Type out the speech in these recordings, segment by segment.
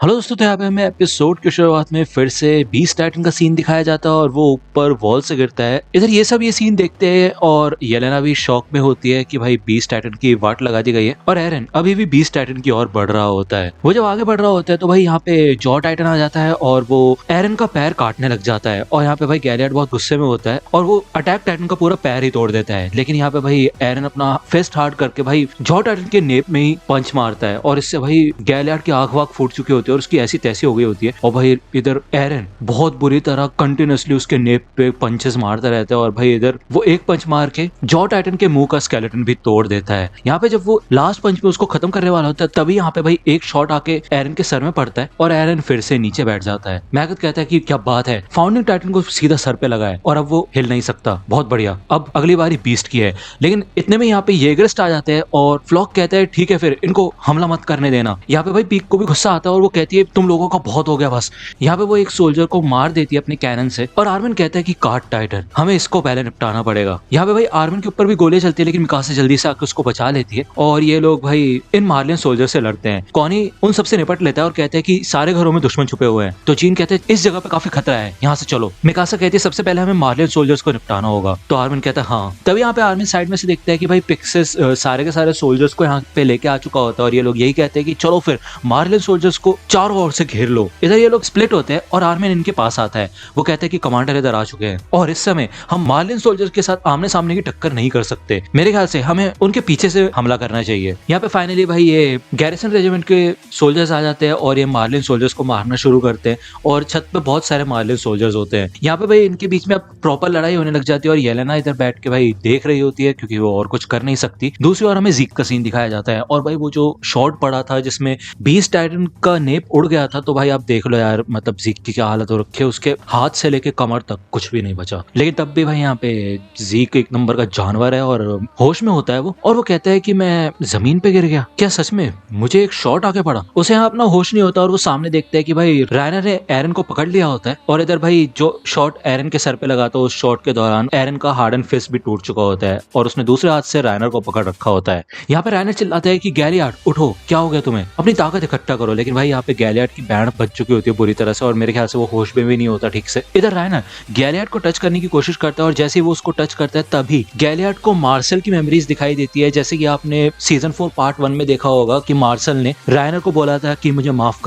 Hello दोस्तों, तो यहाँ पे हमें एपिसोड की शुरुआत में फिर से बीस्ट टाइटन का सीन दिखाया जाता है और वो ऊपर वॉल से गिरता है। इधर ये सब ये सीन देखते हैं और येलेना भी शॉक में होती है कि भाई बीस्ट टाइटन की वाट लगा दी गई है और एरन अभी भी बीस्ट टाइटन की ओर बढ़ रहा होता है। वो जब आगे बढ़ रहा होता है तो भाई यहाँ पे जॉ टाइटन आ जाता है और वो एरन का पैर काटने लग जाता है और यहाँ पे भाई गैलियट बहुत गुस्से में होता है और वो अटैक टाइटन का पूरा पैर ही तोड़ देता है। लेकिन यहाँ पे भाई एरन अपना फिस्ट हार्ड करके भाई जॉ टाइटन के नेप में ही पंच मारता है और इससे भाई गैलियट की आंख वाख फूट चुकी होती है और उसकी ऐसी तैसी हो गई होती है। और भाई इधर एरन बहुत बुरी तरह कंटिन्यूअसली उसके नेप पे पंचेस मारता रहता है और भाई इधर वो एक पंच मार के जॉ टाइटन के मुंह का स्केलेटन भी तोड़ देता है। यहाँ पे जब वो लास्ट पंच में उसको खत्म करने वाला होता है तभी यहाँ पे भाई एक शॉट आके एरन के सर में पड़ता है और एरन फिर से नीचे बैठ जाता है। मैगत कहता है कि क्या बात है, फाउंडिंग टाइटन को सीधा सर पे लगा है और अब वो हिल नहीं सकता, बहुत बढ़िया, अब अगली बारी बीस्ट की है। लेकिन इतने में यहाँ पे येगरिस्ट आ जाते हैं और फ्लॉक कहता है ठीक है फिर इनको हमला मत करने देना। यहाँ पे भाई पीक को भी गुस्सा आता है और वो कहती है तुम लोगों का बहुत हो गया बस। यहाँ पे वो एक सोल्जर को मार देती है अपने कैनन से और आर्मिन कहता है कि काट टाइटन, हमें इसको पहले निपटाना पड़ेगा। यहाँ पे भाई आर्मिन के ऊपर भी गोलियां चलती है लेकिन मिकासा जल्दी से आकर उसको बचा लेती है और ये लोग भाई इन मार्लियन सोल्जर से लड़ते हैं। कॉनी उन सबसे निपट लेता है और कहते हैं कि सारे घरों में दुश्मन छुपे हुए हैं। तो जीन कहते हैं इस जगह पे काफी खतरा है, यहाँ से चलो। मिकासा कहती है सबसे पहले हमें मार्लियन सोल्जर्स को निपटाना होगा। तो आर्मिन कहता है हाँ। तभी यहाँ पे आर्मिन साइड में से देखता है कि भाई पिक्सेस सारे के सारे सोल्जर्स को यहाँ पे लेके आ चुका होता है और ये लोग यही कहते हैं कि चलो फिर मार्लियन सोल्जर्स को चारों ओर से घेर लो। इधर ये लोग स्प्लिट होते हैं और आर्मिन इनके पास आता है। वो कहते हैं कि कमांडर इधर आ चुके हैं और इस समय हम मार्लियन सोल्जर्स के साथ आमने सामने की टक्कर नहीं कर सकते, मेरे ख्याल से हमें उनके पीछे से हमला करना चाहिए। यहाँ पे फाइनली भाई ये गैरिसन रेजिमेंट के सोल्जर्स आ जाते हैं और ये मार्लियन सोल्जर्स को मारना शुरू करते हैं और छत पे बहुत सारे मार्लियन सोल्जर्स होते हैं। यहाँ पे भाई इनके बीच में अब प्रॉपर लड़ाई होने लग जाती है और येलेना इधर बैठ के भाई देख रही होती है क्योंकि वो और कुछ कर नहीं सकती। दूसरी ओर हमें ज़ीक का सीन दिखाया जाता है और भाई वो जो शॉट पड़ा था जिसमें बीस्ट टाइटन का नेप उड़ गया था, तो भाई आप देख लो यार, मतलब ज़ीक की क्या हालत हो रखी है, उसके हाथ से लेके कमर तक कुछ भी नहीं बचा। लेकिन तब भी भाई यहाँ पे ज़ीक एक नंबर का जानवर है और होश में होता है वो, और वो कहता है कि मैं जमीन पे गिर गया क्या, सच में मुझे एक शॉट आके पड़ा। उसे यहाँ अपना होश नहीं होता और वो सामने देखता है कि भाई रायनर ने एरन को पकड़ लिया होता है और इधर भाई जो शॉट एरन के सर पे लगा था उस शॉट के दौरान एरन का हार्डन फिस्ट भी टूट चुका होता है और उसने दूसरे हाथ से रायनर को पकड़ रखा होता है। यहाँ पे रायनर चिल्लाता है कि गैलियार्ड उठो, क्या हो गया तुम्हें, अपनी ताकत इकट्ठा करो। लेकिन भाई यहाँ पे गैलियार्ड की बैंड बज चुकी होती है बुरी तरह से और मेरे ख्याल से वो होश में भी नहीं होता ठीक से। इधर रायनर गैलियार्ड को टच करने की कोशिश करता है और जैसे ही वो उसको टच करता है तभी गैलियार्ड को मार्शल की मेमोरीज दिखाई देती है। जैसे कि आपने सीजन 4 पार्ट 1 में देखा होगा कि मार्शल ने रायनर को बोला था कि मुझे माफ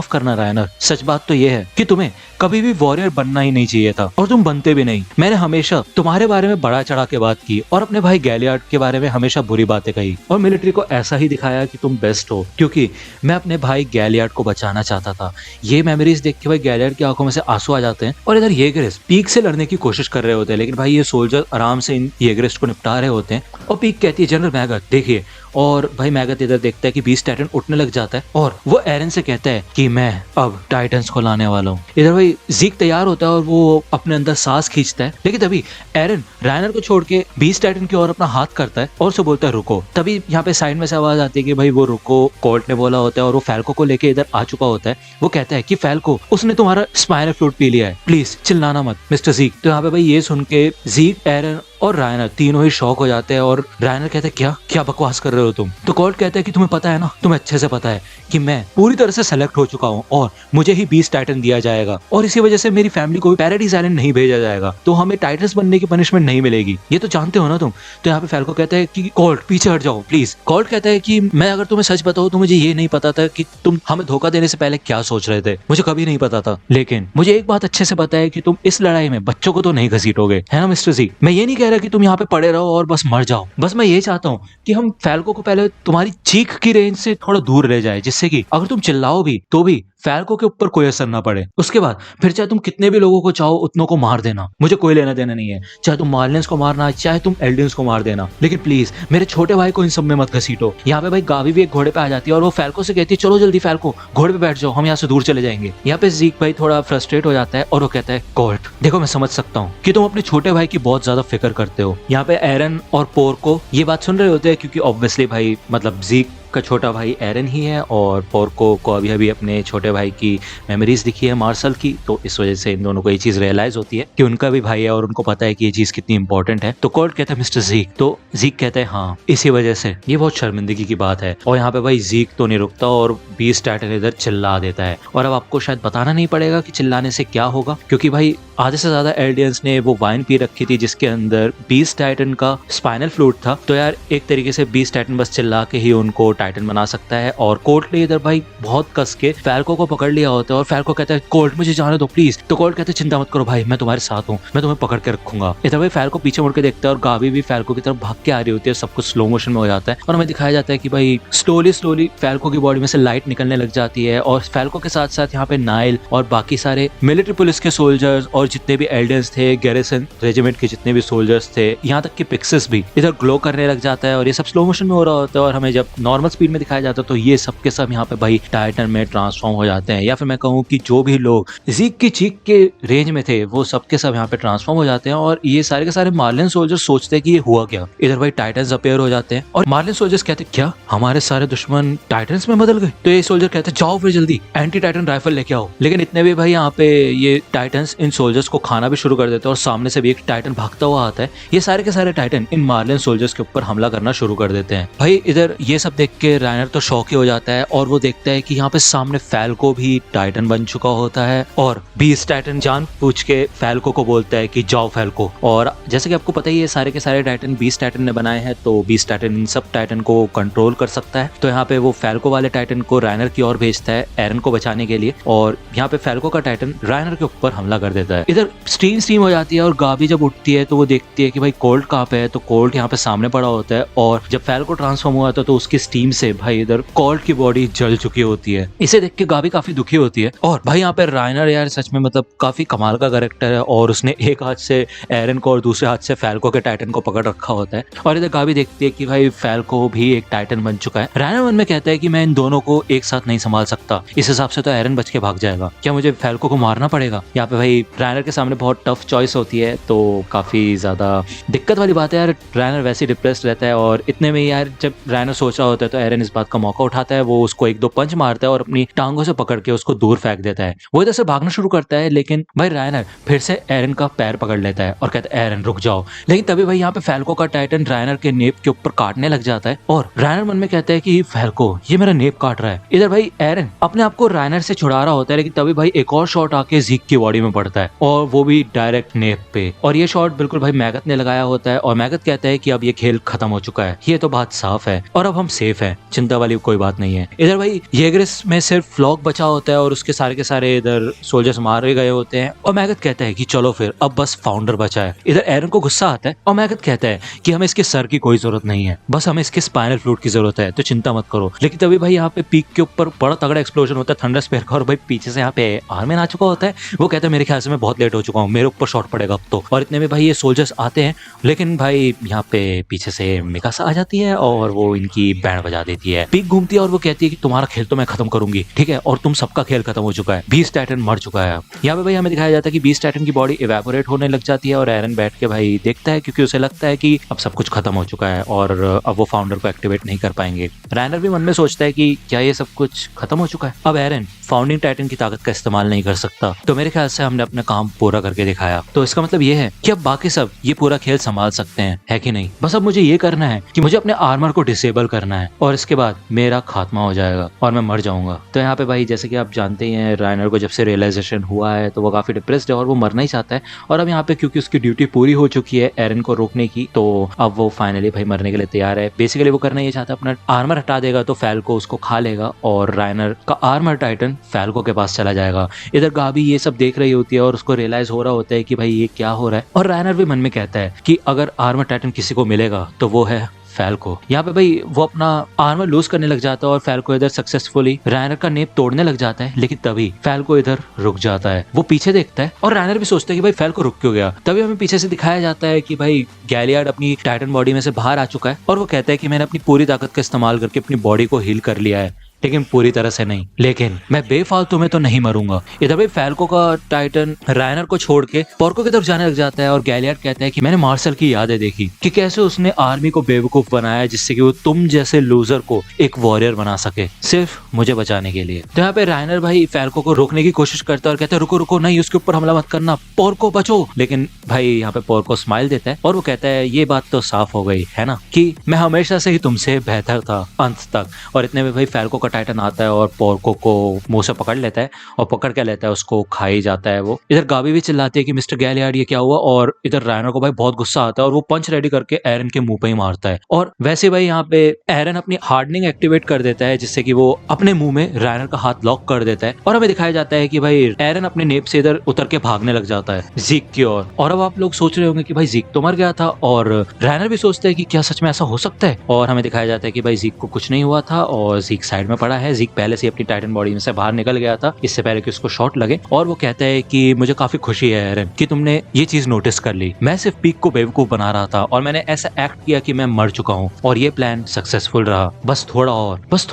करना रायनर। सच बात तो ये है कि तुम्हें कभी भी वॉरियर बनना ही नहीं चाहिए था और तुम बनते भी नहीं। मैंने हमेशा तुम्हारे बारे में बड़ा चढ़ा के बात की और अपने भाई गैलियार्ड के बारे में हमेशा बुरी बातें कही और मिलिट्री को ऐसा ही दिखाया कि तुम बेस्ट हो, क्योंकि मैं अपने भाई गैलियार्ड को बचाना चाहता था। ये मेमोरीज देख के भाई गैलियार्ड की आंखों में से आंसू आ जाते हैं और इधर येगरिस्ट पीक से लड़ने की कोशिश कर रहे होते हैं। लेकिन भाई ये सोल्जर आराम से इन येगरिस्ट को निपटा रहे होते हैं और पीक कहती है जनरल मैगत देखिए, और भाई मैगत इधर देखता है कि बीस्ट टाइटन उठने लग जाता है और वो एरन से कहता है कि मैं अब टाइटन्स को लाने वाला हूँ। इधर भाई ज़ीक तैयार होता है और वो अपने अंदर सांस खींचता है, लेकिन तभी एरन रायनर को छोड़ के बीस्ट टाइटन की ओर अपना हाथ करता है और उसे बोलता है रुको। तभी यहाँ पे साइड में से आवाज आती है कि भाई वो रुको कोल्ट ने बोला होता है और वो फैल्को को लेके इधर आ चुका होता है। वो कहता है कि फैल्को उसने तुम्हारा स्पाइनल फ्लूइड पी लिया है, प्लीज चिल्लाना मत मिस्टर ज़ीक। तो यहाँ पे भाई ये सुन के ज़ीक, एरन और रायनर तीनों ही शॉक हो जाते हैं और रायनर कहते हैं क्या बकवास कर रहे हो तुम। तो कोल्ट कहता है कि तुम्हें पता है ना, तुम्हें अच्छे से पता है कि मैं पूरी तरह से सेलेक्ट हो चुका हूँ और मुझे ही बीस्ट टाइटन दिया जाएगा और इसी वजह से मेरी फैमिली को भी पैराडाइज आइलैंड नहीं भेजा जाएगा, तो हमें टाइटन्स बनने की पनिशमेंट नहीं मिलेगी, ये तो जानते हो ना तुम। तो यहाँ पे फैल्को कहता है कि कोल्ट पीछे हट जाओ प्लीज। कोल्ट कहता है कि मैं अगर तुम्हें सच बताऊं तो मुझे ये नहीं पता था कि तुम हमें धोखा देने से पहले क्या सोच रहे थे, मुझे कभी नहीं पता था। लेकिन मुझे एक बात अच्छे से पता है कि तुम इस लड़ाई में बच्चों को तो नहीं घसीटोगे, है ना मिस्टर ज़ीक। मैं ये नहीं कह रहा कि तुम यहाँ पे पड़े रहो और बस मर जाओ, बस मैं ये चाहता हूँ कि हम फैल्को को पहले तुम्हारी चीख की रेंज से थोड़ा दूर ले जाए, जिससे कि अगर तुम चिल्लाओ भी तो भी फैल्को के ऊपर कोई असर ना पड़े। उसके बाद फिर चाहे तुम कितने भी लोगों को चाहो उतनों को मार देना, मुझे कोई लेना देना नहीं है। चाहे तुम मार्लियंस को मारना, चाहे तुम एल्डियंस को मार देना, लेकिन प्लीज मेरे छोटे भाई को इन सब में मत घसीटो। यहाँ पे भाई गावी भी एक घोड़े पे आ जाती है और वो फैल्को से कहती है चलो जल्दी फैल्को घोड़े पे बैठ जाओ, हम यहाँ से दूर चले जाएंगे। यहाँ पे ज़ीक भाई थोड़ा फ्रस्ट्रेट हो जाता है और वो कहता है कोल्ट देखो, मैं समझ सकता हूँ कि तुम अपने छोटे भाई की बहुत ज्यादा फिक्र करते हो। यहाँ पे एरन और पोर को ये बात सुन रहे होते हैं क्योंकि ऑब्वियसली भाई मतलब ज़ीक का छोटा भाई एरन ही है और पोर्को को अभी अभी अपने छोटे भाई की मेमोरीज दिखी है मार्शल की, तो इस वजह से इन दोनों को ये चीज रियलाइज होती है कि उनका भी भाई है और उनको पता है कि ये चीज कितनी इंपॉर्टेंट है। तो कोल्ट कहता है मिस्टर जीक, तो जीक कहता है हाँ इसी वजह से, ये बहुत शर्मिंदगी की बात है। और यहाँ पे भाई जीक तो नहीं रुकता और बीस्ट टाइटन इधर चिल्ला देता है। और अब आपको शायद बताना नहीं पड़ेगा कि चिल्लाने से क्या होगा, क्योंकि भाई आधे से ज्यादा एल्डियंस ने वो वाइन पी रखी थी जिसके अंदर बीस्ट टाइटन का स्पाइनल फ्लूइड था। तो यार एक तरीके से बीस्ट टाइटन बस चिल्ला के ही उनको टाइटन बना सकता है। और कोल्ट ने इधर भाई बहुत कस के फैल्को को पकड़ लिया होता है और फैल्को कहता है कोल्ट मुझे जाने दो प्लीज। तो कोल्ट कहते हैं चिंता मत करो भाई, मैं तुम्हारे साथ हूँ, मैं तुम्हें पकड़ के रखूंगा। इधर भाई फैल्को पीछे मुड़ के देखता है और गावी भी फैल्को की तरफ भाग के आ रही होती है। सब कुछ स्लो मोशन में हो जाता है और हमें दिखाया जाता है कि भाई स्लोली स्लोली फैल्को की बॉडी में से लाइट निकलने लग जाती है। और फैल्को के साथ साथ यहाँ पे नाइल और बाकी सारे मिलिट्री पुलिस के सोल्जर्स और जितने भी एल्डियंस थे, गैरिसन रेजिमेंट के जितने भी सोल्जर्स थे, यहाँ तक कि पिक्सेस भी इधर ग्लो करने लग जाता है। और ये सब स्लो मोशन में हो रहा होता है और हमें जब नॉर्मल स्पीड में दिखाया जाता है तो ये सब के सब यहाँ पे भाई टाइटन में ट्रांसफॉर्म हो जाते हैं। या फिर मैं कहूँ कि जो भी लोग जीक की चीख के रेंज में थे वो सब के सब यहाँ पे ट्रांसफॉर्म हो जाते हैं। और ये सारे के सारे मार्लियन सोल्जर्स सोचते हैं कि ये हुआ क्या। इधर भाई टाइटन्स अपीयर हो जाते हैं और मार्लियन सोल्जर्स कहते हैं क्या हमारे सारे दुश्मन टाइटन्स में बदल गए। तो ये सोल्जर कहते हैं जाओ फिर जल्दी एंटी टाइटन राइफल लेके आओ। लेकिन इतने भी भाई यहाँ पे ये टाइटन्स इन सोल्जर्स को खाना भी शुरू कर देते हैं और सामने से भी एक टाइटन भागता हुआ आता है। ये सारे के सारे टाइटन इन मार्लियन सोल्जर्स के ऊपर हमला करना शुरू कर देते हैं। भाई इधर ये सब देख के राइनर तो शॉक ही हो जाता है और वो देखता है कि यहाँ पे सामने फैल्को भी टाइटन बन चुका होता है। और बीस्ट टाइटन जान पूछ के फैल्को को बोलता है कि जाओ फैल्को। और जैसे कि आपको पता ही है सारे के सारे टाइटन बीस्ट टाइटन ने बनाए हैं, तो बीस्ट टाइटन इन सब टाइटन को कंट्रोल कर सकता है। तो यहाँ पे वो फैल्को वाले टाइटन को राइनर की ओर भेजता है एरन को बचाने के लिए और यहाँ पे फैल्को का टाइटन राइनर के ऊपर हमला कर देता है। इधर स्टीम हो जाती है और गाबी जब उठती है तो वो देखती है कि भाई कोल्ट कहाँ पे है। तो कोल्ट यहाँ पे सामने पड़ा होता है और जब फैल्को ट्रांसफॉर्म हुआ था तो उसकी स्टीम से भाई इधर कोल्ट की बॉडी जल चुकी होती है। इसे देख के गाबी काफी दुखी होती है। और भाई यहाँ पे राइनर यार सच में मतलब काफी कमाल का कैरेक्टर है और उसने एक हाथ से एरन को और दूसरे हाथ से फैल्को के टाइटन को पकड़ रखा होता है। और इधर गाबी देखती है कि भाई फैल्को भी एक टाइटन बन चुका है। राइनर मन में कहता है कि मैं इन दोनों को एक साथ नहीं संभाल सकता, इस हिसाब से तो एरन बच के भाग जाएगा, क्या मुझे फैल्को को मारना पड़ेगा। यहाँ पे भाई राइनर के सामने बहुत टफ चॉइस होती है तो काफी ज्यादा दिक्कत वाली बात है यार। राइनर वैसे डिप्रेस्ड रहता है और इतने में यार जब राइनर सोच रहा होता है तो एरन इस बात का मौका उठाता है। वो उसको एक दो पंच मारता है और अपनी टांगों से पकड़ के उसको दूर फेंक देता है। वो इधर से भागना शुरू करता है लेकिन भाई राइनर फिर से एरन का पैर पकड़ लेता है और कहता है एरन रुक जाओ। लेकिन तभी भाई यहाँ पे फैल्को का टाइटन राइनर के नेप के ऊपर काटने लग जाता है और राइनर मन में कहता है कि फैल्को ये मेरा नेप काट रहा है। इधर भाई एरन अपने आप को राइनर से छुड़ा रहा होता है लेकिन तभी भाई एक और शॉट आके जीक की बॉडी में पड़ता है और वो भी डायरेक्ट नेप पे। और ये शॉट बिल्कुल भाई मैगत ने लगाया होता है और मैगत कहता है कि अब ये खेल खत्म हो चुका है, ये तो बात साफ है और अब हम सेफ है, चिंता वाली कोई बात नहीं है। इधर भाई येगरिस में सिर्फ फ्लॉक बचा होता है और उसके सारे के सारे इधर सोल्जर्स मारे गए होते हैं और मैगत कहता है कि चलो फिर अब बस फाउंडर बचा है। इधर एरन को गुस्सा आता है और मैगत कहता है कि हमें इसके सर की कोई जरूरत नहीं है, बस हमें इसके स्पाइनल फ्लूइड की जरूरत है, तो चिंता मत करो। लेकिन तभी भाई यहाँ पे पीक के ऊपर बड़ा तगड़ा एक्सप्लोजन होता है थंडर स्पेयर का और भाई पीछे से यहाँ पे आर्मिन आ चुका होता है। वो कहता है मेरे ख्याल से मैं बहुत लेट हो चुका हूँ, मेरे ऊपर शॉट पड़ेगा अब तो। और इतने में भाई ये सोल्जर्स आते हैं लेकिन भाई यहाँ पे पीछे से मिकासा आ जाती है और वो इनकी बैंड बजा देती है। पीक घूमती है और वो कहती है कि तुम्हारा खेल तो मैं खत्म करूंगी, ठीक है, और तुम सबका खेल खत्म हो चुका है, बीस्ट टाइटन मर चुका है। यहाँ पे भाई हमें दिखाया जाता है कि बीस्ट टाइटन की बॉडी इवेपोरेट होने लग जाती है और एरन बैठ के भाई देखता है क्योंकि उसे लगता है कि अब सब कुछ खत्म हो चुका है और अब वो फाउंडर को एक्टिवेट नहीं कर पाएंगे। राइनर भी मन में सोचता है कि क्या ये सब कुछ खत्म हो चुका है, अब एरन फाउंडिंग टाइटन की ताकत का इस्तेमाल नहीं कर सकता। तो मेरे ख्याल से हमने अपना काम पूरा करके दिखाया, तो इसका मतलब ये है कि अब बाकी सब ये पूरा खेल संभाल सकते हैं, है कि नहीं। बस अब मुझे ये करना है कि मुझे अपने आर्मर को डिसेबल करना है और इसके बाद मेरा खात्मा हो जाएगा और मैं मर जाऊंगा। तो यहाँ पे भाई जैसे कि आप जानते ही हैं राइनर को जब से रियलाइजेशन हुआ है तो वो काफी डिप्रेस्ड है और वो मरना ही चाहता है। और अब यहाँ पे क्योंकि उसकी ड्यूटी पूरी हो चुकी है एरन को रोकने की, तो अब वो फाइनली भाई मरने के लिए तैयार है। बेसिकली वो करना ये चाहता है, अपना आर्मर हटा देगा तो फैल्को उसको खा लेगा और राइनर का आर्मर टाइटन फैल्को के पास चला जाएगा। इधर गाबी ये सब देख रही होती है और उसको रियलाइज हो रहा होता है कि भाई ये क्या हो रहा है। और राइनर भी मन में कहता है कि अगर आर्मर टाइटन किसी को मिलेगा तो वो है फैल्को। यहाँ पे भाई वो अपना आर्मर लूज करने लग जाता है और फैल्को इधर सक्सेसफुली राइनर का नेप तोड़ने लग जाता है। लेकिन तभी फैल्को इधर रुक जाता है, वो पीछे देखता है और राइनर भी सोचता है कि भाई फैल्को रुक क्यों गया। तभी हमें पीछे से दिखाया जाता है कि भाई गैलियार्ड अपनी टाइटन बॉडी में से बाहर आ चुका है और वो कहता है कि मैंने अपनी पूरी ताकत का इस्तेमाल करके अपनी बॉडी को हील कर लिया है। लेकिन पूरी तरह से नहीं। लेकिन मैं बेफालतू में तो नहीं मरूंगा। इधर भाई फैल्को का टाइटन रायनर को छोड़ के पोर्को की तरफ जाने लग जाता है और गैलियार्ड कहता है कि मैंने मार्शल की यादें देखी कि कैसे उसने आर्मी को बेवकूफ बनाया जिससे कि वो तुम जैसे लूजर को एक वॉरियर बना सके सिर्फ मुझे बचाने के लिए। तो यहाँ पे रायनर भाई फैल्को को रोकने की कोशिश करता है और कहता है रुको रुको, नहीं उसके ऊपर हमला मत करना, पोर्को बचो। लेकिन भाई यहाँ पे पोर्को स्माइल देता है और वो कहता है ये बात तो साफ हो गई है ना कि मैं हमेशा से ही तुमसे बेहतर था अंत तक। और इतने में भाई फैल्को का टाइटन आता है और पोर्को को मुंह से पकड़ लेता है और पकड़ के लेता है, उसको खा ही जाता है वो। इधर गाबी भी चिल्लाती है कि मिस्टर गैलियार्ड ये क्या हुआ, और इधर रायनर को भाई बहुत गुस्सा आता है और वो पंच रेडी करके एरन के मुंह पे ही मारता है। और वैसे भाई यहाँ पे एरन अपनी हार्डनिंग एक्टिवेट कर देता है जिससे कि वो अपने मुंह में रायनर का हाथ लॉक कर देता है और हमें दिखाया जाता है कि भाई एरन अपने नेप से इधर उतर के भागने लग जाता है जीक की ओर। और अब आप लोग सोच रहे होंगे कि भाई जीक तो मर गया था, और रायनर भी सोचता है कि क्या सच में ऐसा हो सकता है। और हमें दिखाया जाता है कि भाई जीक को कुछ नहीं हुआ था और जीक साइड में पड़ा है। जीक पहले से अपनी टाइटन बॉडी में से बाहर निकल गया था इससे पहले कि उसको शॉट लगे। और वो कहता है कि मुझे काफी खुशी है एरन कि तुमने ये चीज नोटिस कर ली। मैं सिर्फ पीक को बेवकूफ बना रहा था और मैंने ऐसा एक्ट किया कि मैं मर चुका हूँ और ये प्लान सक्सेसफुल रहा। बस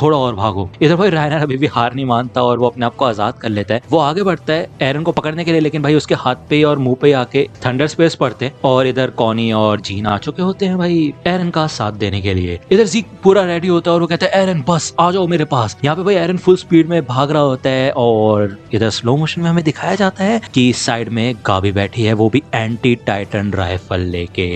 थोड़ा और भागो। इधर भाई रायनर अभी भी हार नहीं मानता और वो अपने आप को आजाद कर लेता है। वो आगे बढ़ता है एरन को पकड़ने के लिए, लेकिन भाई उसके हाथ पे और मुंह पे आके थंडर स्पेयर्स पड़ते हैं और इधर कॉनी और जीन आ चुके होते हैं भाई एरन का साथ देने के लिए। इधर जीक पूरा रेडी होता है और वो कहता है एरन बस आ जाओ मेरे पास। यहाँ पे भाई एरन फुल स्पीड में भाग रहा होता है और इधर स्लो मोशन में हमें दिखाया जाता है कि साइड में गाबी बैठी है, वो भी एंटी टाइटन राइफल लेके।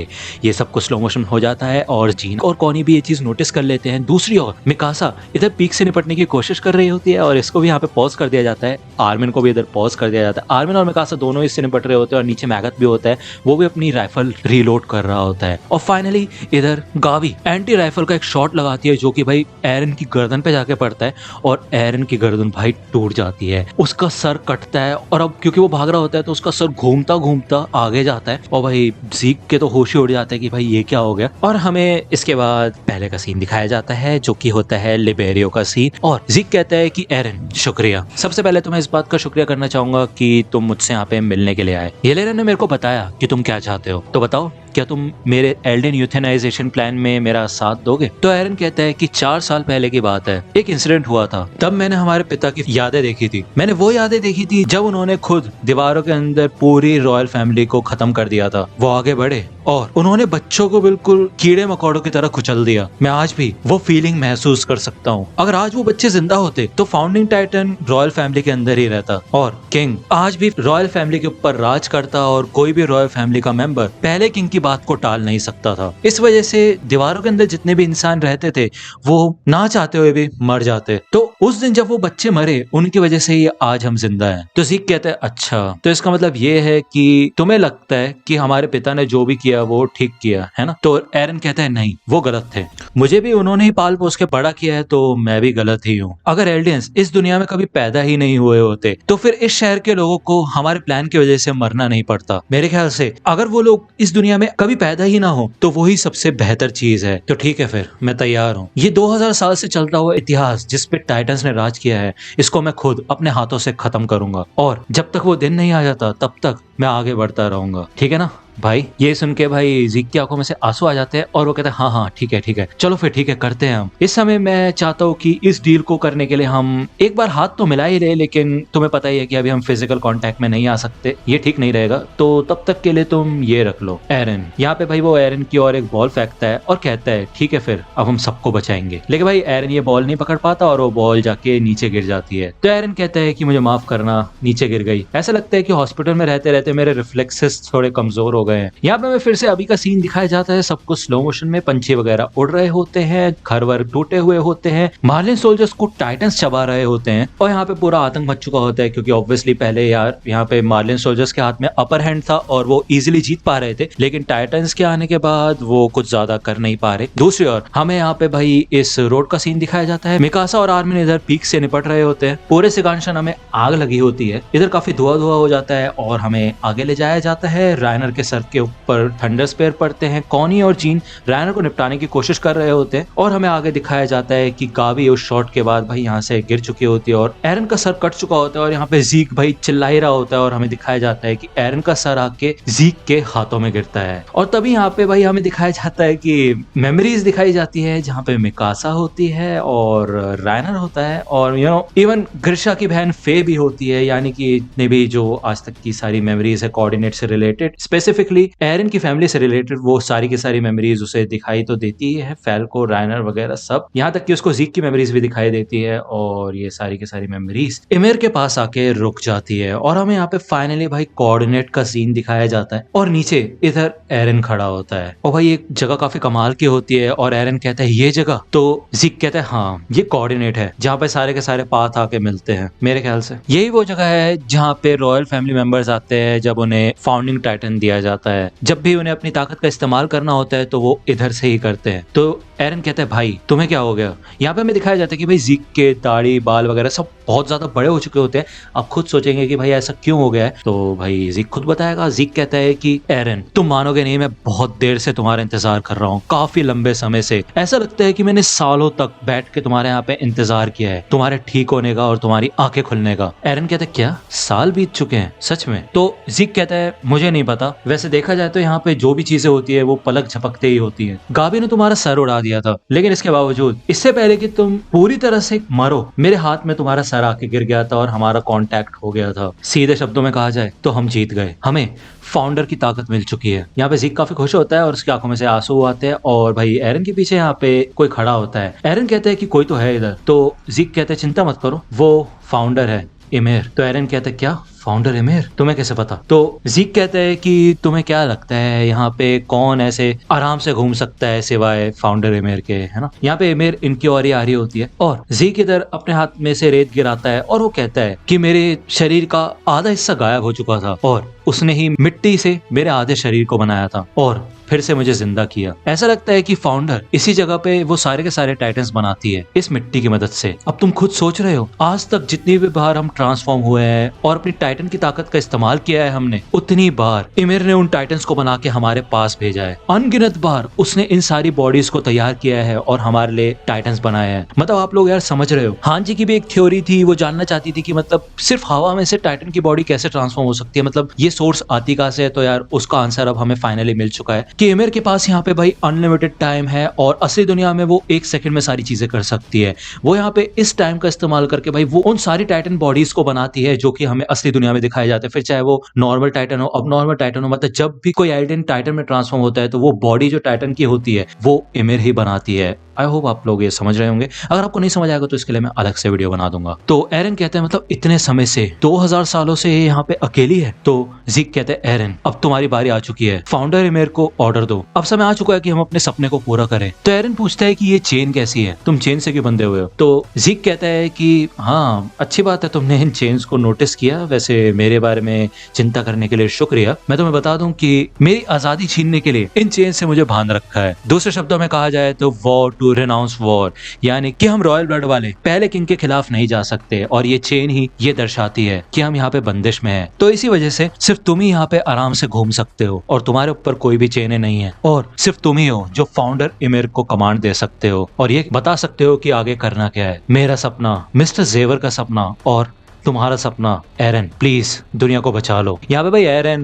ये सब कुछ स्लो मोशन हो जाता है और जीन और कॉनी भी ये चीज नोटिस कर लेते हैं। दूसरी ओर मिकासा इधर पीक से निपटने की कोशिश कर रही होती है और इसको भी यहाँ पे पॉज कर दिया जाता है। आर्मिन को भी इधर पॉज कर दिया जाता है। आर्मिन और मिकासा दोनों इससे निपट रहे होते हैं और नीचे मैगत भी होता है, वो भी अपनी राइफल रीलोड कर रहा होता है। और फाइनली इधर गाबी एंटी राइफल का एक शॉट लगाती है जो कि भाई एरन की गर्दन पे जाके पड़ता है और एरन की गर्दन भाई टूट जाती है, उसका सर कटता है। और अब क्योंकि वो भाग रहा होता है तो उसका सर घूमता घूमता आगे जाता है और भाई जीक के तो होश ही उड़ जाता है कि भाई ये क्या हो गया। और हमें इसके बाद पहले का सीन दिखाया जाता है जो कि होता है लिबेरियो का सीन। और जीक कहता है कि एरन शुक्रिया, सबसे पहले तो मैं इस बात का शुक्रिया करना चाहूंगा कि तुम मुझसे यहाँ पे मिलने के लिए आए। येलेना ने मेरे को बताया कि तुम क्या चाहते हो, तो बताओ क्या तुम मेरे एल्डन यूथेनाइजेशन प्लान में मेरा साथ दोगे। तो एरन कहता है कि 4 साल पहले की बात है, एक इंसिडेंट हुआ था, तब मैंने हमारे पिता की यादें देखी थी। मैंने वो यादें देखी थी जब उन्होंने खुद दीवारों के अंदर पूरी रॉयल फैमिली को खत्म कर दिया था। वो आगे बढ़े और उन्होंने बच्चों को बिल्कुल कीड़े मकोड़ों की तरह कुचल दिया। मैं आज भी वो फीलिंग महसूस कर सकता हूँ। अगर आज वो बच्चे जिंदा होते तो फाउंडिंग टाइटन रॉयल फैमिली के अंदर ही रहता और किंग आज भी रॉयल फैमिली के ऊपर राज करता और कोई भी रॉयल फैमिली का मेंबर पहले किंग की बात को टाल नहीं सकता था। इस वजह से दीवारों के अंदर जितने भी इंसान रहते थे वो ना चाहते हुए भी मर जाते। तो उस दिन जब वो बच्चे मरे उनकी वजह से ही आज हम जिंदा हैं। तो जीक कहता है अच्छा, तो इसका मतलब ये है कि तुम्हें लगता है कि हमारे पिता ने जो भी किया वो ठीक किया है ना। तो एरन कहता है नहीं, वो गलत थे, मुझे भी उन्होंने ही पाल पोस के बड़ा किया है तो मैं भी गलत ही हूँ। अगर एल्डियंस इस दुनिया में कभी पैदा ही नहीं हुए होते तो फिर इस शहर के लोगों को हमारे प्लान की वजह से मरना नहीं पड़ता। मेरे ख्याल से अगर वो लोग इस दुनिया में कभी पैदा ही ना हो तो वही सबसे बेहतर चीज है। तो ठीक है, फिर मैं तैयार हूँ। ये 2000 साल से चलता हुआ इतिहास जिस पे टाइटन्स ने राज किया है, इसको मैं खुद अपने हाथों से खत्म करूंगा और जब तक वो दिन नहीं आ जाता तब तक मैं आगे बढ़ता रहूंगा। ठीक है ना भाई। ये सुन के भाई जीक की आंखों में से आंसू आ जाते हैं और वो कहते हैं हाँ हाँ ठीक है, चलो फिर ठीक है, करते हैं हम। इस समय मैं चाहता हूँ कि इस डील को करने के लिए हम एक बार हाथ तो मिला ही रहे, लेकिन तुम्हें पता ही है कि अभी हम फिजिकल कांटेक्ट में नहीं आ सकते, ये ठीक नहीं रहेगा। तो तब तक के लिए तुम ये रख लो एरन। यहाँ पे भाई वो एरन की ओर एक बॉल फेंकता है और कहता है ठीक है फिर अब हम सबको बचाएंगे। लेकिन भाई एरन ये बॉल नहीं पकड़ पाता और वो बॉल जाके नीचे गिर जाती है। तो एरन कहता है कि मुझे माफ करना, नीचे गिर गई। ऐसा लगता है कि हॉस्पिटल में रहते रहते मेरे रिफ्लेक्सेस थोड़े कमजोर हो गए हैं। यहाँ पे हमें फिर से अभी का सीन दिखाया जाता है, सब कुछ स्लो मोशन में, पंछी वगैरह उड़ रहे होते हैं, घर वर टूटे हुए होते हैं, मार्लिन सोल्जर्स को टाइटन्स चबा रहे होते हैं और यहाँ पे पूरा आतंक मच चुका होता है क्योंकि ऑब्वियसली पहले यार यहाँ पे मार्लिन सोल्जर्स के हाथ में अपर हैंड था और वो इजीली जीत पा रहे थे, लेकिन टाइटन्स के आने के बाद वो कुछ ज्यादा कर नहीं पा रहे। दूसरी ओर हमें यहाँ पे भाई इस रोड का सीन दिखाया जाता है। मिकासा और आर्मिन इधर पीक से निपट रहे होते हैं, पूरे सिगानशाना में आग लगी होती है, इधर काफी धुआं धुआं हो जाता है और हमें आगे ले जाया जाता है रायनर के सर के ऊपर थंडर स्पेयर पड़ते हैं। कॉनी और जीन रायनर को निपटाने की कोशिश कर रहे होते हैं और हमें आगे दिखाया जाता है कि गावी उस शॉट के बाद भाई यहाँ से गिर चुकी होती है और एरन का सर कट चुका होता है और यहाँ पे जीक भाई चिल्ला ही रहा होता है और हमें दिखाया जाता है कि एरन का सर आके जीक के हाथों में गिरता है। और तभी यहाँ पे भाई हमें दिखाया जाता है कि मेमोरीज दिखाई जाती है जहाँ पे मिकासा होती है और रायनर होता है और इवन ग्रिशा की बहन फे भी होती है, यानी कि इतने भी जो आज तक की सारी मेमोरीज है कोऑर्डिनेट से रिलेटेड, स्पेसिफिकली एरन की फैमिली से रिलेटेड, वो सारी की सारी मेमोरीज उसे दिखाई तो देती है, फैल्को रायनर वगैरह सब, यहाँ तक कि उसको जीक की मेमोरीज भी दिखाई देती है और ये सारी की सारी मेमोरीज इमिर के पास आके रुक जाती है और हमें यहाँ पे फाइनली भाई कोऑर्डिनेट का सीन दिखाया जाता है और नीचे इधर एरन खड़ा होता है और भाई एक जगह काफी कमाल की होती है और एरन कहता है ये जगह, तो जीक कहता है हाँ ये कोऑर्डिनेट है जहाँ पे सारे के सारे पाथ आके मिलते हैं। मेरे ख्याल से यही वो जगह है जहाँ पे रॉयल फैमिली मेंबर्स आते हैं जब उन्हें फाउंडिंग टाइटन दिया जाता है। जब भी उन्हें अपनी ताकत का इस्तेमाल करना होता है तो वो इधर से ही करते हैं। तो एरन कहता है भाई तुम्हें क्या हो गया। यहाँ पे हमें दिखाया जाता है कि भाई जीक के दाढ़ी बाल वगैरह सब बहुत ज्यादा बड़े हो चुके होते हैं। आप खुद सोचेंगे कि भाई ऐसा क्यों हो गया है, तो भाई जीक खुद बताएगा। जीक कहता है कि एरन तुम मानोगे नहीं, मैं बहुत देर से तुम्हारा इंतजार कर रहा हूँ, काफी लंबे समय से। ऐसा लगता है कि मैंने सालों तक बैठ के तुम्हारे यहाँ पे इंतजार किया है, तुम्हारे ठीक होने का और तुम्हारी आंखें खुलने का। एरन कहता है क्या साल बीत चुके हैं सच में? तो जीक कहता है मुझे नहीं पता, वैसे देखा जाए तो यहाँ पे जो भी चीजें होती है वो पलक झपकते ही होती है। गाबी ने तुम्हारा सर उड़ा दिया था, लेकिन इसके बावजूद इससे पहले कि तुम पूरी तरह से मरो मेरे हाथ में तुम्हारा सर आके गिर गया था और हमारा कांटेक्ट हो गया था। सीधे शब्दों में कहा जाए तो हम जीत गए, हमें फाउंडर की ताकत मिल चुकी है। यहाँ पे जीक काफी खुश होता है और उसकी आंखों में से आंसू आते हैं और भाई एरन के पीछे यहाँ पे कोई खड़ा होता है। एरन कहता है कि कोई तो है इधर, तो जीक कहते हैं चिंता मत करो वो फाउंडर है इमेर। तो एरन कहता है क्या फाउंडर इमेर, तुम्हें कैसे पता? तो जीक कहता है कि तुम्हें क्या लगता है यहाँ पे कौन ऐसे आराम से घूम सकता है सिवाय फाउंडर इमेर के, है ना? यहाँ पे इमेर इनकी ओर ही आ रही होती है और जीक इधर अपने हाथ में से रेत गिराता है और वो कहता है कि मेरे शरीर का आधा हिस्सा गायब हो चुका था और उसने ही मिट्टी से मेरे आधे शरीर को बनाया था और फिर से मुझे जिंदा किया। ऐसा लगता है कि फाउंडर इसी जगह पे वो सारे के सारे टाइटन्स बनाती है इस मिट्टी की मदद से। अब तुम खुद सोच रहे हो आज तक जितनी भी बार हम ट्रांसफॉर्म हुए हैं और अपनी टाइटन की ताकत का इस्तेमाल किया है हमने, उतनी बार इमिर ने उन टाइटन्स को बना के हमारे पास भेजा है। अनगिनत बार उसने इन सारी बॉडीज को तैयार किया है और हमारे लिए टाइटन्स बनाए हैं। मतलब आप लोग यार समझ रहे हो। हान जी की भी एक थ्योरी थी, वो जानना चाहती थी कि मतलब सिर्फ हवा में से टाइटन की बॉडी कैसे ट्रांसफॉर्म हो सकती है, मतलब ये सोर्स आती कहां से है। तो यार उसका आंसर अब हमें फाइनली मिल चुका है कि इमिर के पास यहाँ पे भाई अनलिमिटेड टाइम है और असली दुनिया में वो 1 सेकंड में सारी चीजें कर सकती है। वो यहाँ पे इस टाइम का इस्तेमाल करके भाई वो उन सारी टाइटन बॉडीज को बनाती है जो कि हमें असली दुनिया में दिखाए जाते हैं। फिर चाहे वो नॉर्मल टाइटन हो, अब नॉर्मल टाइटन हो, मतलब जब भी कोई एलियन टाइटन में ट्रांसफॉर्म होता है तो वो बॉडी जो टाइटन की होती है वो इमिर ही बनाती है। आई होप आप लोग ये समझ रहे होंगे। अगर आपको नहीं समझ आएगा तो इसके लिए मैं अलग से वीडियो बना दूंगा। तो एरन कहते हैं मतलब इतने समय से 2000 सालों से ये यहाँ पे अकेली है। तो जीक कहते हैं एरन अब तुम्हारी बारी आ चुकी है, फाउंडर इमेर को ऑर्डर दो, अब समय आ चुका है कि हम अपने सपने को पूरा करें। तो एरन पूछता है कि ये चेन कैसी है, तुम चेन से क्यों बंधे हुए हो? तो जीक कहता है कि हाँ अच्छी बात है तुमने इन चेन्स को नोटिस किया, वैसे मेरे बारे में चिंता करने के लिए शुक्रिया। मैं तुम्हें बता दूं कि मेरी आजादी छीनने के लिए इन चेन से मुझे बांध रखा है। दूसरे शब्दों में कहा जाए तो वॉर टू रेनाउंस वॉर, यानी कि हम रॉयल ब्लड वाले पहले किंग के खिलाफ नहीं जा सकते और ये चेन ही ये दर्शाती है कि हम यहाँ पे बंदिश में हैं। तो इसी वजह से सिर्फ तुम ही यहाँ पे आराम से घूम सकते हो और तुम्हारे ऊपर कोई भी चेनें नहीं है और सिर्फ तुम ही हो जो फाउंडर इमिर को कमांड दे सकते हो और ये बता सकते हो कि आगे करना क्या है। मेरा सपना, मिस्टर जेवर का सपना और तुम्हारा सपना। एरन प्लीज दुनिया को बचा लो। यहाँ पे भाई एरन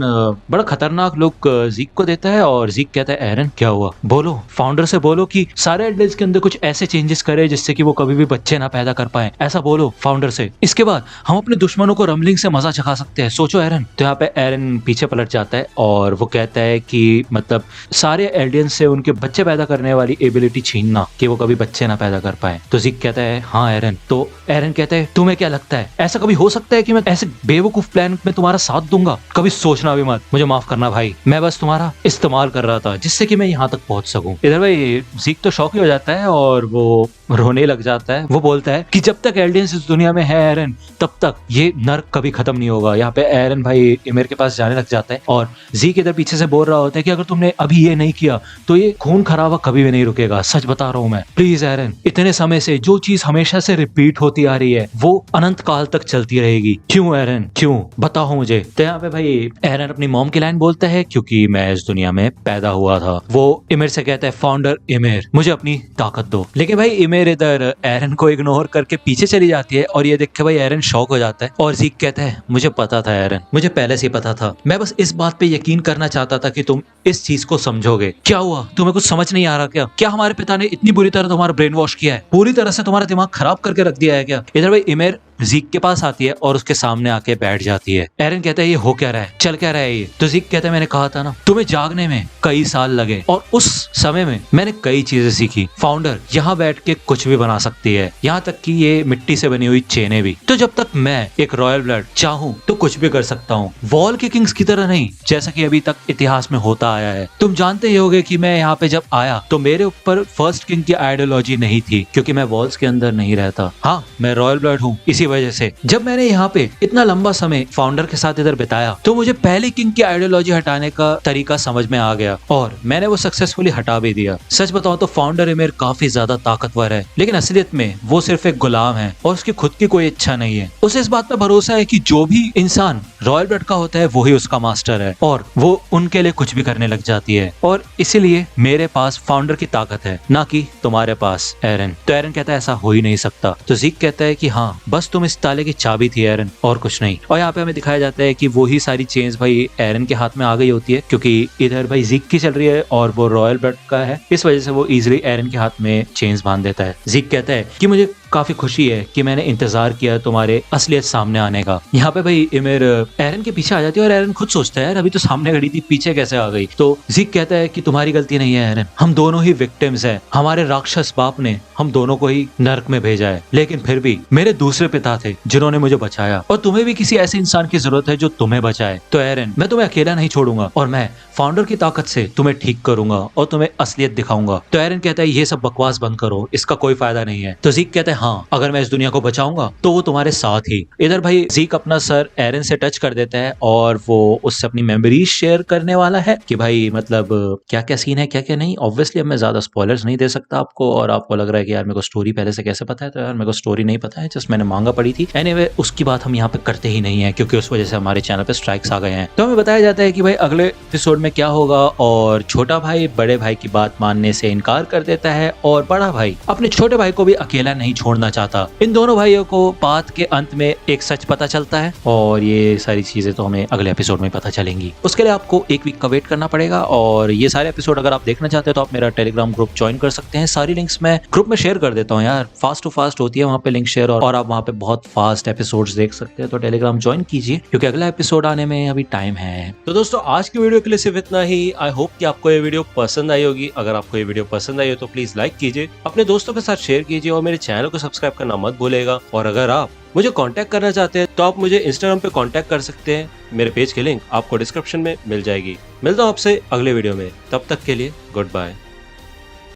बड़ा खतरनाक लुक जीक को देता है और जीक कहता है एरन क्या हुआ, बोलो फाउंडर से बोलो कि सारे एल्डर्स के अंदर कुछ ऐसे चेंजेस करे जिससे कि वो कभी भी बच्चे ना पैदा कर पाए, ऐसा बोलो फाउंडर से। इसके बाद हम अपने दुश्मनों को रमलिंग से मजा चखा सकते हैं, सोचो एरन। तो यहाँ पे एरन पीछे पलट जाता है और वो कहता है कि मतलब सारे एल्डियंस से उनके बच्चे पैदा करने वाली एबिलिटी छीनना कि वो कभी बच्चे ना पैदा कर पाए। तो जीक कहता है हाँ एरन। तो एरन कहता है तुम्हें क्या लगता है ऐसा कभी हो सकता है कि मैं ऐसे बेवकूफ प्लान में तुम्हारा साथ दूंगा? कभी सोचना भी मत। मुझे माफ करना भाई, मैं बस तुम्हारा इस्तेमाल कर रहा था जिससे कि मैं यहाँ तक पहुंच सकूं। इधर भाई जीक तो शॉक ही हो जाता है और वो रोने लग जाता है। वो बोलता है कि जब तक एल्डियंस इस दुनिया में है एरन, तब तक ये नर्क कभी खत्म नहीं होगा। यहाँ पे एरन भाई ईमेर के पास जाने लग जाता है और ज़ीक इधर पीछे से बोल रहा होता है कि अगर तुमने अभी ये नहीं किया तो ये खून खराबा कभी भी नहीं रुकेगा। सच बता रहा हूँ मैं, प्लीज एरन, इतने समय से जो चीज हमेशा से रिपीट होती आ रही है वो अनंत काल तक चलती रहेगी। क्यों एरन, क्यों, बताओ मुझे। तो यहाँ पे भाई एरन अपनी मॉम की लाइन बोलता है, क्योंकि मैं इस दुनिया में पैदा हुआ था। वो ईमेर से कहता है, फाउंडर ईमेर, मुझे अपनी ताकत दो। लेकिन भाई ईमेर इधर एरन को इग्नोर करके पीछे चली जाती है और ये देख के भाई एरन शॉक हो जाता है और ज़ीक कहता है, मुझे पता था एरन, मुझे पहले से ही पता था, मैं बस इस बात पे यकीन करना चाहता था कि तुम इस चीज को समझोगे। क्या हुआ, तुम्हें कुछ समझ नहीं आ रहा क्या? क्या हमारे पिता ने इतनी बुरी तरह तुम्हारा ब्रेन वॉश किया है, पूरी तरह से तुम्हारा दिमाग खराब करके रख दिया है क्या? इधर भाई ईमेर ज़ीक के पास आती है और उसके सामने आके बैठ जाती है। एरन कहता है, ये हो क्या रहा है, चल क्या रहा है ये? तो ज़ीक कहता है, मैंने कहा था ना, तुम्हें जागने में कई साल लगे और उस समय में मैंने कई चीजें सीखी। फाउंडर यहाँ बैठ के कुछ भी बना सकती है, यहाँ तक कि ये मिट्टी से बनी हुई चेनें भी। तो जब तक मैं एक रॉयल ब्लड चाहूँ तो कुछ भी कर सकता हूँ, वॉल के किंग्स की तरह नहीं, जैसा कि अभी तक इतिहास में होता आया है। तुम जानते ही होगे कि मैं यहाँ पे जब आया तो मेरे ऊपर फर्स्ट किंग की आइडियोलॉजी नहीं थी, क्योंकि मैं वॉल्स के अंदर नहीं रहता। हाँ, मैं रॉयल ब्लड हूँ। इसी वजह से जब मैंने यहाँ पे इतना लंबा समय फाउंडर के साथ इधर बिताया तो मुझे पहले किंग की आइडियोलॉजी हटाने का तरीका समझ में आ गया और मैंने वो सक्सेसफुली हटा भी दिया। सच बताऊं तो फाउंडर ईमेर काफी ज्यादा ताकतवर है, लेकिन असलियत में वो सिर्फ एक गुलाम है और उसकी खुद की कोई इच्छा नहीं है। उसे इस बात पर भरोसा है कि जो भी इंसान रॉयल ब्लड का होता है वही उसका मास्टर है और वो उनके लिए कुछ भी करने लग जाती है। और इसीलिए मेरे पास फाउंडर की ताकत है, ना कि तुम्हारे पास एरन। तो एरन कहता है, ऐसा हो ही नहीं सकता। तो ज़ीक कहता है कि हाँ, बस तुम इस ताले की चाबी थी एरन, और कुछ नहीं। और यहाँ पे हमें दिखाया जाता है कि वही सारी चेंज भाई एरन के हाथ में आ गई होती है, क्योंकि इधर भाई ज़ीक की चल रही है और वो रॉयल ब्लड का है, इस वजह से वो इजीली एरन के हाथ में चेंज बांध देता है। ज़ीक कहता है कि मुझे काफी खुशी है कि मैंने इंतजार किया तुम्हारे असलियत सामने आने का। यहाँ पे भाई ईमेर एरन के पीछे आ जाती है और एरन खुद सोचता है, यार अभी तो सामने खड़ी थी, पीछे कैसे आ गई? तो ज़ीक कहता है कि तुम्हारी गलती नहीं है एरन, हम दोनों ही विक्टिम्स हैं। हमारे राक्षस बाप ने हम दोनों को ही नर्क में भेजा है, लेकिन फिर भी मेरे दूसरे पिता थे जिन्होंने मुझे बचाया, और तुम्हें भी किसी ऐसे इंसान की जरूरत है जो तुम्हें बचाए। तो एरन, मैं तुम्हें अकेला नहीं छोड़ूंगा और मैं फाउंडर की ताकत से तुम्हें ठीक करूंगा और तुम्हें असलियत दिखाऊंगा। तो एरन कहता है, ये सब बकवास बंद करो, इसका कोई फायदा नहीं है। तो ज़ीक कहता है, हाँ, अगर मैं इस दुनिया को बचाऊंगा तो वो तुम्हारे साथ ही। इधर भाई ज़ीक अपना सर एरन से टच कर देता है और वो उससे अपनी मेमोरीज शेयर करने वाला है कि भाई मतलब क्या क्या सीन है, क्या क्या नहीं। ऑब्वियसली अब मैं ज्यादा स्पॉयलर्स नहीं दे सकता आपको, और आपको लग रहा है कि यार मेरे को स्टोरी पहले से कैसे पता है, तो यार मेरे को स्टोरी नहीं पता है, जस्ट मैंने मांगा पड़ी थी। एनीवे, उसकी बात हम यहाँ पे करते ही नहीं है क्योंकि उस वजह से हमारे चैनल पे स्ट्राइक्स आ गए हैं। तो हमें बताया जाता है कि भाई अगले एपिसोड में क्या होगा, और छोटा भाई बड़े भाई की बात मानने से इनकार कर देता है और बड़ा भाई अपने छोटे भाई को भी अकेला नहीं छोड़ना चाहता। इन दोनों भाइयों को बात के अंत में एक सच पता चलता है और ये सारी चीजें तो हमें अगले एपिसोड में पता चलेंगी। उसके लिए आपको एक वीक का वेट करना पड़ेगा, और ये सारे एपिसोड अगर आप देखना चाहते हैं तो आप मेरा टेलीग्राम ग्रुप ज्वाइन कर सकते हैं। सारी लिंक्स मैं ग्रुप में शेयर कर देता हूँ यार, फास्ट टू फास्ट होती है वहाँ पे लिंक शेयर, और आप वहाँ पे बहुत फास्ट एपिसोड्स देख सकते हैं। तो टेलीग्राम ज्वाइन कीजिए क्योंकि अगला एपिसोड आने में अभी टाइम है। तो दोस्तों, आज की वीडियो के लिए सिर्फ इतना ही। आई होप कि आपको ये वीडियो पसंद आई होगी। अगर आपको ये वीडियो पसंद आई हो तो प्लीज लाइक कीजिए, अपने दोस्तों के साथ शेयर कीजिए और मेरे चैनल को सब्सक्राइब करना मत भूलेगा। और अगर आप मुझे कांटेक्ट करना चाहते हैं तो आप मुझे इंस्टाग्राम पे कांटेक्ट कर सकते हैं, मेरे पेज की लिंक आपको डिस्क्रिप्शन में मिल जाएगी। मिलता हूँ आपसे अगले वीडियो में, तब तक के लिए गुड बाय।